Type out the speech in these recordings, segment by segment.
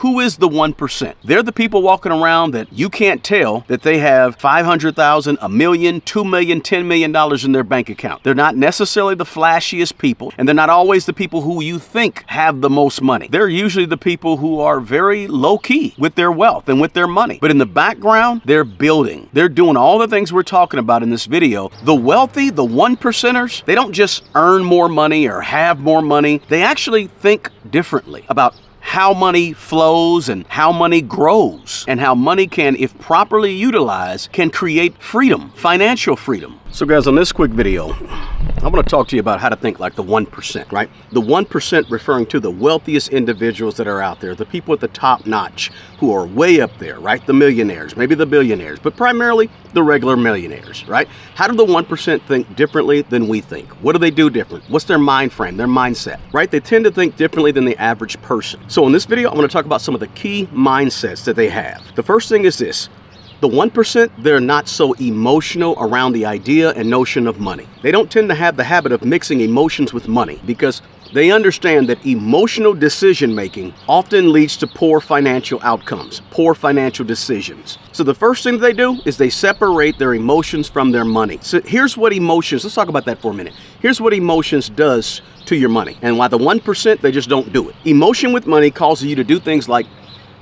Who is the 1%? They're the people walking around that you can't tell that they have $500,000, $1 million, $2 million, $10 million in their bank account. They're not necessarily the flashiest people, and they're not always the people who you think have the most money. They're usually the people who are very low-key with their wealth and with their money. But in the background, they're building. They're doing all the things we're talking about in this video. The wealthy, the 1%ers, they don't just earn more money or have more money. They actually think differently about how money flows and how money grows, and how money can, if properly utilized, can create freedom, financial freedom. So guys, on this quick video, I want to talk to you about how to think like the 1%, right? The 1% referring to the wealthiest individuals that are out there, the people at the top notch who are way up there, right? The millionaires, maybe the billionaires, but primarily the regular millionaires, right? How do the 1% think differently than we think? What do they do different? What's their mind frame, their mindset, right? They tend to think differently than the average person. So in this video, I'm going to talk about some of the key mindsets that they have. The first thing is this. The 1%, they're not so emotional around the idea and notion of money. They don't tend to have the habit of mixing emotions with money because they understand that emotional decision making often leads to poor financial outcomes, poor financial decisions. So the first thing they do is they separate their emotions from their money. So here's what emotions, let's talk about that for a minute. Here's what emotions does to your money and why the 1%, they just don't do it. Emotion with money causes you to do things like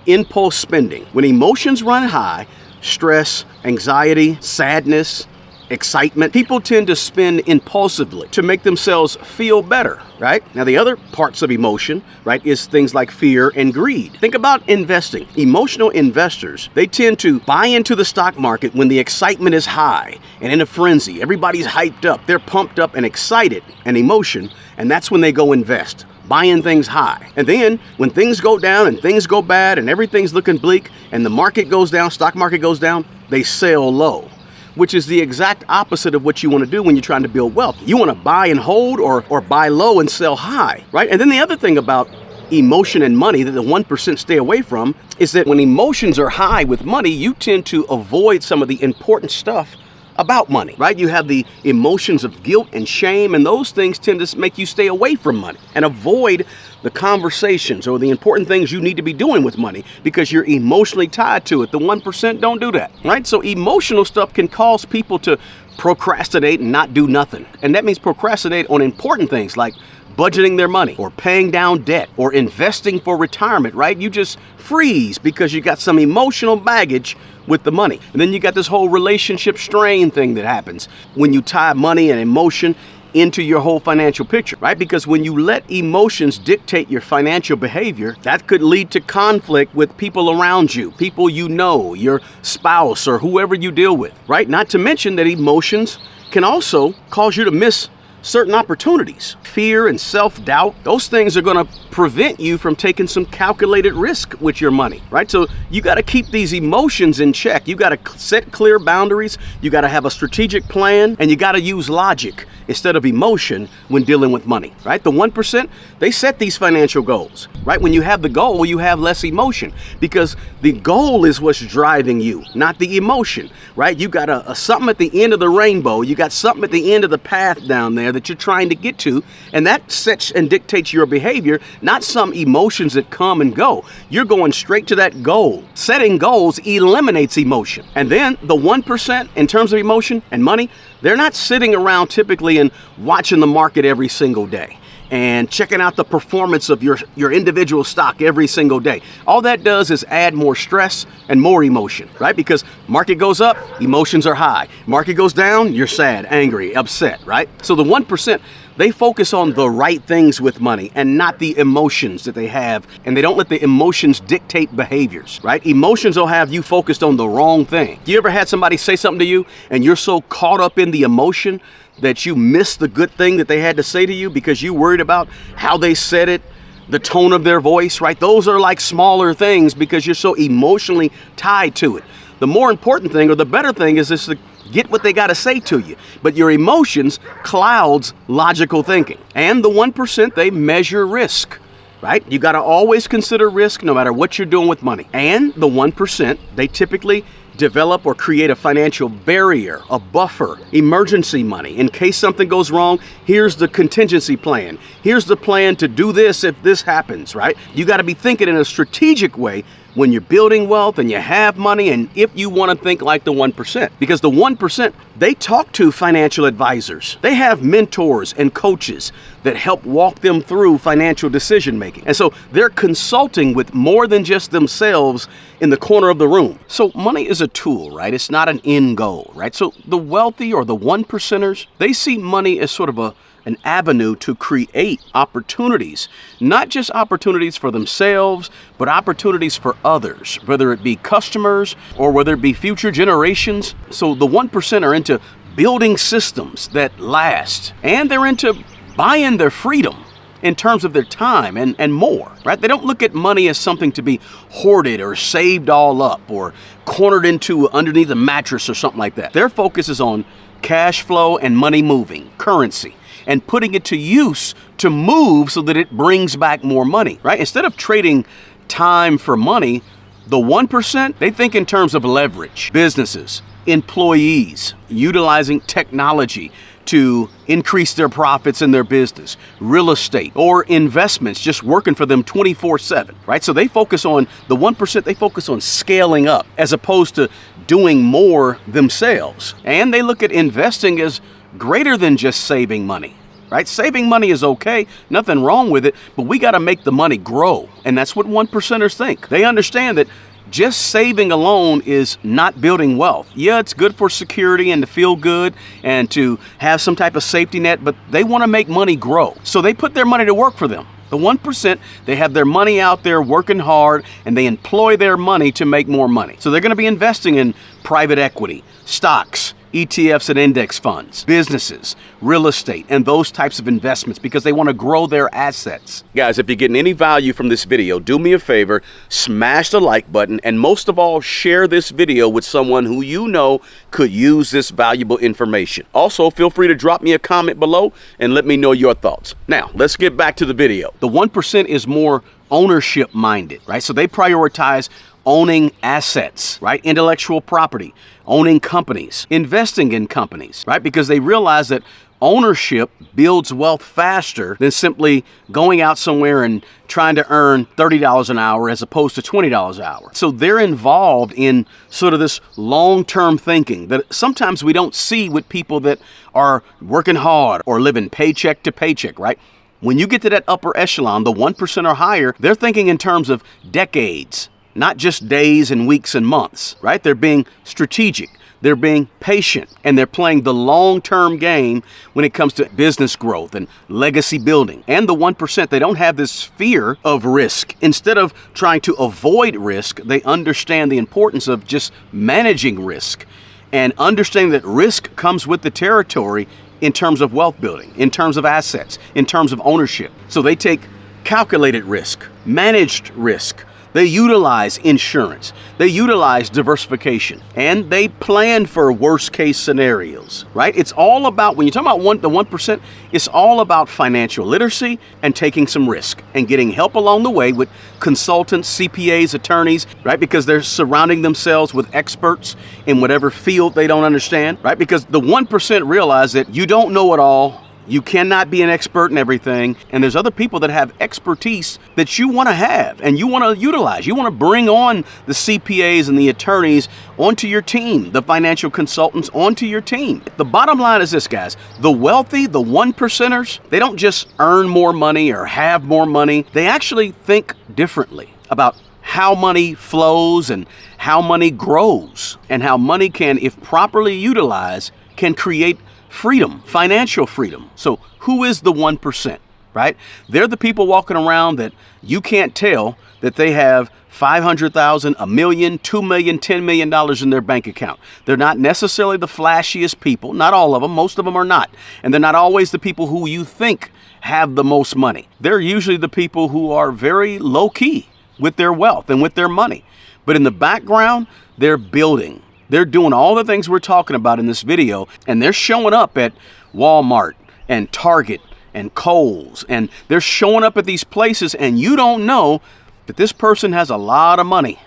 impulse spending. When emotions run high, stress, anxiety, sadness, excitement, people tend to spend impulsively to make themselves feel better, right? Now, the other parts of emotion, right, is things like fear and greed. Think about investing. Emotional investors, they tend to buy into the stock market when the excitement is high and in a frenzy. Everybody's hyped up. They're pumped up and excited and emotion, and that's when they go invest, buying things high. And then when things go down and things go bad and everything's looking bleak and the market goes down, stock market goes down, they sell low, which is the exact opposite of what you want to do when you're trying to build wealth. You want to buy and hold or buy low and sell high, right? And then the other thing about emotion and money that the 1% stay away from is that when emotions are high with money, you tend to avoid some of the important stuff about money, right? You have the emotions of guilt and shame, and those things tend to make you stay away from money and avoid the conversations or the important things you need to be doing with money because you're emotionally tied to it. The 1% don't do that, right? So emotional stuff can cause people to procrastinate and not do nothing. And that means procrastinate on important things like budgeting their money or paying down debt or investing for retirement, right? You just freeze because you got some emotional baggage with the money. And then you got this whole relationship strain thing that happens when you tie money and emotion into your whole financial picture, right? Because when you let emotions dictate your financial behavior, that could lead to conflict with people around you, people you know, your spouse or whoever you deal with, right? Not to mention that emotions can also cause you to miss certain opportunities. Fear and self-doubt, those things are going to prevent you from taking some calculated risk with your money, right? So you got to keep these emotions in check. You got to set clear boundaries. You got to have a strategic plan, and you got to use logic instead of emotion when dealing with money, right? The 1%, they set these financial goals, right? When you have the goal, you have less emotion because the goal is what's driving you, not the emotion, right? You got a something at the end of the rainbow. You got something at the end of the path down there that you're trying to get to, and that sets and dictates your behavior, not some emotions that come and go. You're going straight to that goal. Setting goals eliminates emotion. And then the 1% in terms of emotion and money, they're not sitting around typically and watching the market every single day and checking out the performance of your individual stock every single day. All that does is add more stress and more emotion, right? Because market goes up, emotions are high. Market goes down, you're sad, angry, upset, right? So the 1%, they focus on the right things with money and not the emotions that they have, and they don't let the emotions dictate behaviors, right? Emotions will have you focused on the wrong thing. You ever had somebody say something to you and you're so caught up in the emotion that you miss the good thing that they had to say to you because you worried about how they said it, the tone of their voice, right? Those are like smaller things because you're so emotionally tied to it. The more important thing or the better thing is just to get what they got to say to you. But your emotions clouds logical thinking. And the 1%, they measure risk, right? You got to always consider risk no matter what you're doing with money. And the 1%, they typically develop or create a financial barrier, a buffer, emergency money. In case something goes wrong, here's the contingency plan. Here's the plan to do this if this happens, right? You got to be thinking in a strategic way when you're building wealth and you have money, and if you want to think like the 1%. Because the 1%, they talk to financial advisors. They have mentors and coaches that help walk them through financial decision making. And so they're consulting with more than just themselves in the corner of the room. So money is a tool, right? It's not an end goal, right? So the wealthy or the 1%ers, they see money as sort of an avenue to create opportunities, not just opportunities for themselves, but opportunities for others, whether it be customers or whether it be future generations. So the 1% are into building systems that last, and they're into buying their freedom in terms of their time and more, right? They don't look at money as something to be hoarded or saved all up or cornered into underneath a mattress or something like that. Their focus is on cash flow and money moving, currency, and putting it to use to move so that it brings back more money, right? Instead of trading time for money, the 1%, they think in terms of leverage, businesses, employees, utilizing technology to increase their profits in their business, real estate, or investments just working for them 24/7, right? So they focus on the 1%, they focus on scaling up as opposed to doing more themselves. And they look at investing as greater than just saving money, right? Saving money is okay, nothing wrong with it, but we got to make the money grow. And that's what 1%ers think. They understand that just saving alone is not building wealth. Yeah, it's good for security and to feel good and to have some type of safety net, but they want to make money grow. So they put their money to work for them. The 1%, they have their money out there working hard and they employ their money to make more money. So they're going to be investing in private equity, stocks, ETFs and index funds, businesses, real estate, and those types of investments because they want to grow their assets. Guys, if you're getting any value from this video, do me a favor, smash the like button, and most of all, share this video with someone who you know could use this valuable information. Also, feel free to drop me a comment below and let me know your thoughts. Now, let's get back to the video. The 1% is more ownership minded, right? So they prioritize owning assets, right? Intellectual property, owning companies, investing in companies, right? Because they realize that ownership builds wealth faster than simply going out somewhere and trying to earn $30 an hour as opposed to $20 an hour. So they're involved in sort of this long-term thinking that sometimes we don't see with people that are working hard or living paycheck to paycheck, right? When you get to that upper echelon, the 1% or higher, they're thinking in terms of decades, not just days and weeks and months, right? They're being strategic, they're being patient, and they're playing the long-term game when it comes to business growth and legacy building. And the 1%, they don't have this fear of risk. Instead of trying to avoid risk, they understand the importance of just managing risk and understanding that risk comes with the territory in terms of wealth building, in terms of assets, in terms of ownership. So they take calculated risk, managed risk. They utilize insurance, they utilize diversification, and they plan for worst case scenarios, right? It's all about, when you talk about the 1%, it's all about financial literacy and taking some risk and getting help along the way with consultants, CPAs, attorneys, right? Because they're surrounding themselves with experts in whatever field they don't understand, right? Because the 1% realize that you don't know it all. You cannot be an expert in everything, and there's other people that have expertise that you want to have and you want to utilize. You want to bring on the CPAs and the attorneys onto your team, the financial consultants onto your team. The bottom line is this, guys. The wealthy, the 1%ers, they don't just earn more money or have more money. They actually think differently about how money flows and how money grows and how money can, if properly utilized, can create freedom, financial freedom. So who is the 1%, right? They're the people walking around that you can't tell that they have $500,000, $1 million, $2 million, $10 million in their bank account. They're not necessarily the flashiest people. Not all of them. Most of them are not. And they're not always the people who you think have the most money. They're usually the people who are very low key with their wealth and with their money. But in the background, they're building. They're doing all the things we're talking about in this video, and they're showing up at Walmart and Target and Kohl's, and they're showing up at these places, and you don't know that this person has a lot of money.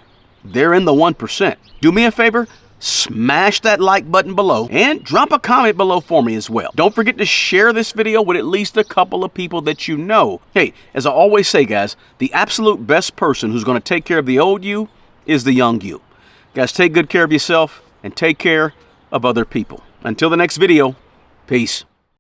They're in the 1%. Do me a favor, smash that like button below and drop a comment below for me as well. Don't forget to share this video with at least a couple of people that you know. Hey, as I always say, guys, the absolute best person who's going to take care of the old you is the young you. Guys, take good care of yourself and take care of other people. Until the next video, peace.